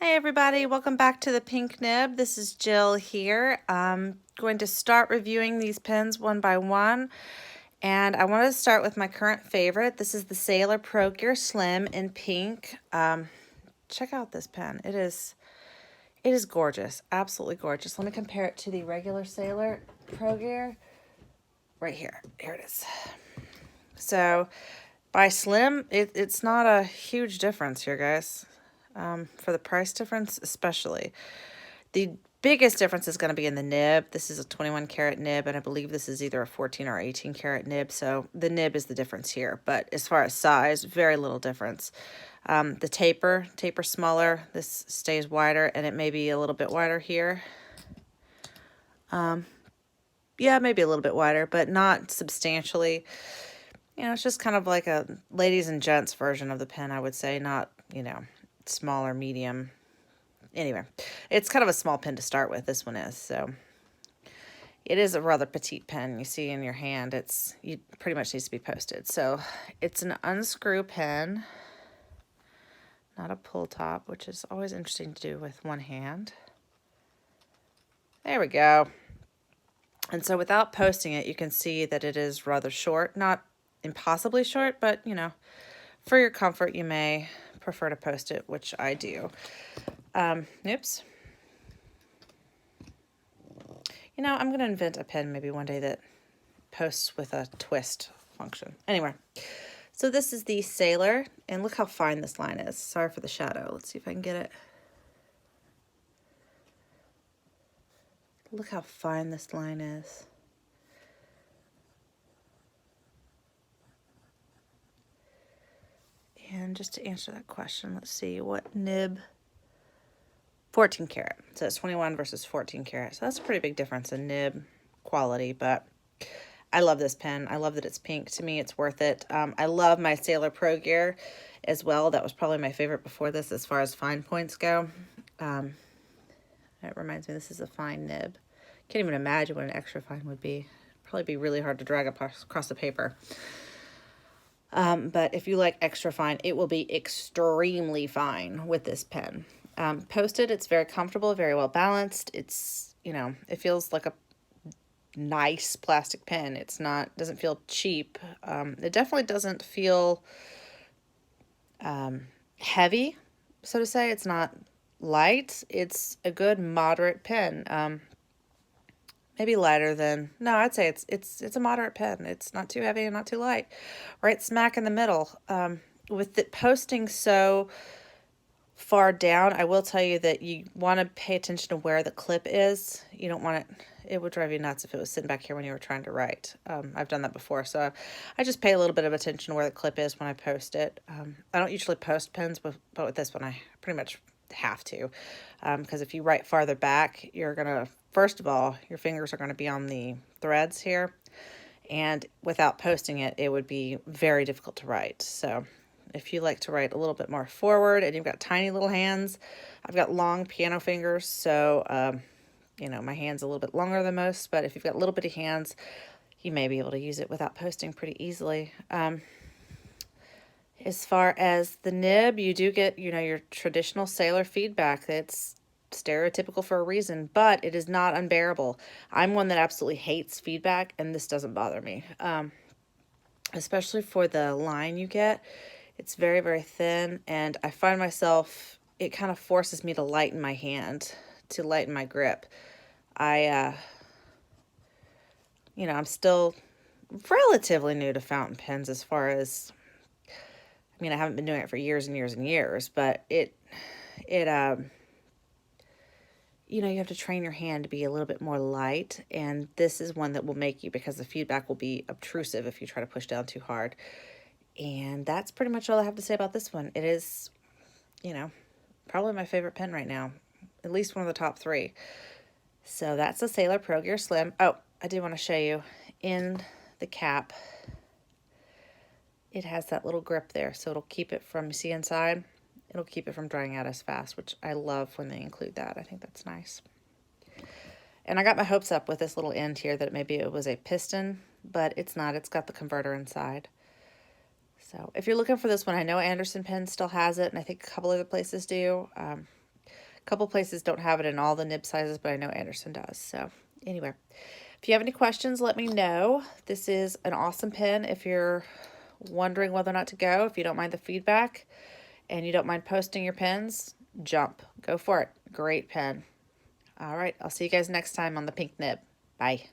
Hi everybody, welcome back to the Pink Nib. This is Jill here. I'm going to start reviewing these pens one by one, and I want to start with my current favorite. This is the Sailor Progear Slim in pink. Check out this pen. It is gorgeous, absolutely gorgeous. Let me compare it to the regular Sailor Progear. Right here, here it is. So by Slim, it's not a huge difference here, guys. For the price difference especially. The biggest difference is going to be in the nib. This is a 21 karat nib, and I believe this is either a 14 or 18 karat nib, so the nib is the difference here. But as far as size, very little difference. The taper smaller, this stays wider, and it may be a little bit wider here. Yeah, maybe a little bit wider, but not substantially. You know, it's just kind of like a ladies and gents version of the pen, I would say, not, you know, small or medium. Anyway, it's kind of a small pen to start with, this one is, so it is a rather petite pen. You see in your hand, you pretty much needs to be posted. So it's an unscrew pen, not a pull top, which is always interesting to do with one hand. There we go. And so without posting it, you can see that it is rather short, not impossibly short, but you know, for your comfort, you may prefer to post it, which I do. Oops. You know, I'm going to invent a pen maybe one day that posts with a twist function. Anyway, so this is the Sailor, and look how fine this line is. Sorry for the shadow. Let's see if I can get it. Look how fine this line is. And just to answer that question, let's see, what nib? 14 karat. So it's 21 versus 14 karat. So that's a pretty big difference in nib quality, but I love this pen. I love that it's pink. To me, it's worth it. I love my Sailor Progear as well. That was probably my favorite before this as far as fine points go. It reminds me this is a fine nib. Can't even imagine what an extra fine would be. Probably be really hard to drag across the paper. But if you like extra fine, it will be extremely fine with this pen. Posted, it's very comfortable, very well balanced. It's, you know, it feels like a nice plastic pen. It's not, doesn't feel cheap. It definitely doesn't feel heavy, so to say. It's not light. It's a good moderate pen. Maybe lighter than, no, I'd say it's a moderate pen. It's not too heavy and not too light. Right smack in the middle. With it posting so far down, I will tell you that you want to pay attention to where the clip is. You don't want it would drive you nuts if it was sitting back here when you were trying to write. I've done that before, so I just pay a little bit of attention to where the clip is when I post it. I don't usually post pens, but with this one I pretty much have to, because if you write farther back, you're gonna, first of all, your fingers are going to be on the threads here, and without posting it, it would be very difficult to write. So if you like to write a little bit more forward and you've got tiny little hands, I've got long piano fingers, so you know, my hand's a little bit longer than most, but if you've got little bitty hands, you may be able to use it without posting pretty easily. As far as the nib, you do get, you know, your traditional Sailor feedback. It's stereotypical for a reason, but it is not unbearable. I'm one that absolutely hates feedback, and this doesn't bother me. Especially for the line you get. It's very, very thin, and I find myself, it kind of forces me to lighten my hand, to lighten my grip. You know, I'm still relatively new to fountain pens as far as, I mean, I haven't been doing it for years and years and years, but you know, you have to train your hand to be a little bit more light, and this is one that will make you, because the feedback will be obtrusive if you try to push down too hard. And that's pretty much all I have to say about this one. It is, you know, probably my favorite pen right now, at least one of the top three. So that's the Sailor Progear Slim. Oh, I did want to show you in the cap, it has that little grip there, so it'll keep it from, see inside, it'll keep it from drying out as fast, which I love when they include that. I think that's nice. And I got my hopes up with this little end here that maybe it was a piston, but it's not. It's got the converter inside. So if you're looking for this one, I know Anderson Pen still has it, and I think a couple other places do. A couple places don't have it in all the nib sizes, but I know Anderson does. So anyway, if you have any questions, let me know. This is an awesome pen if you're wondering whether or not to go. If you don't mind the feedback and you don't mind posting your pens, jump. Go for it. Great pen. All right, I'll see you guys next time on the pink nib. Bye.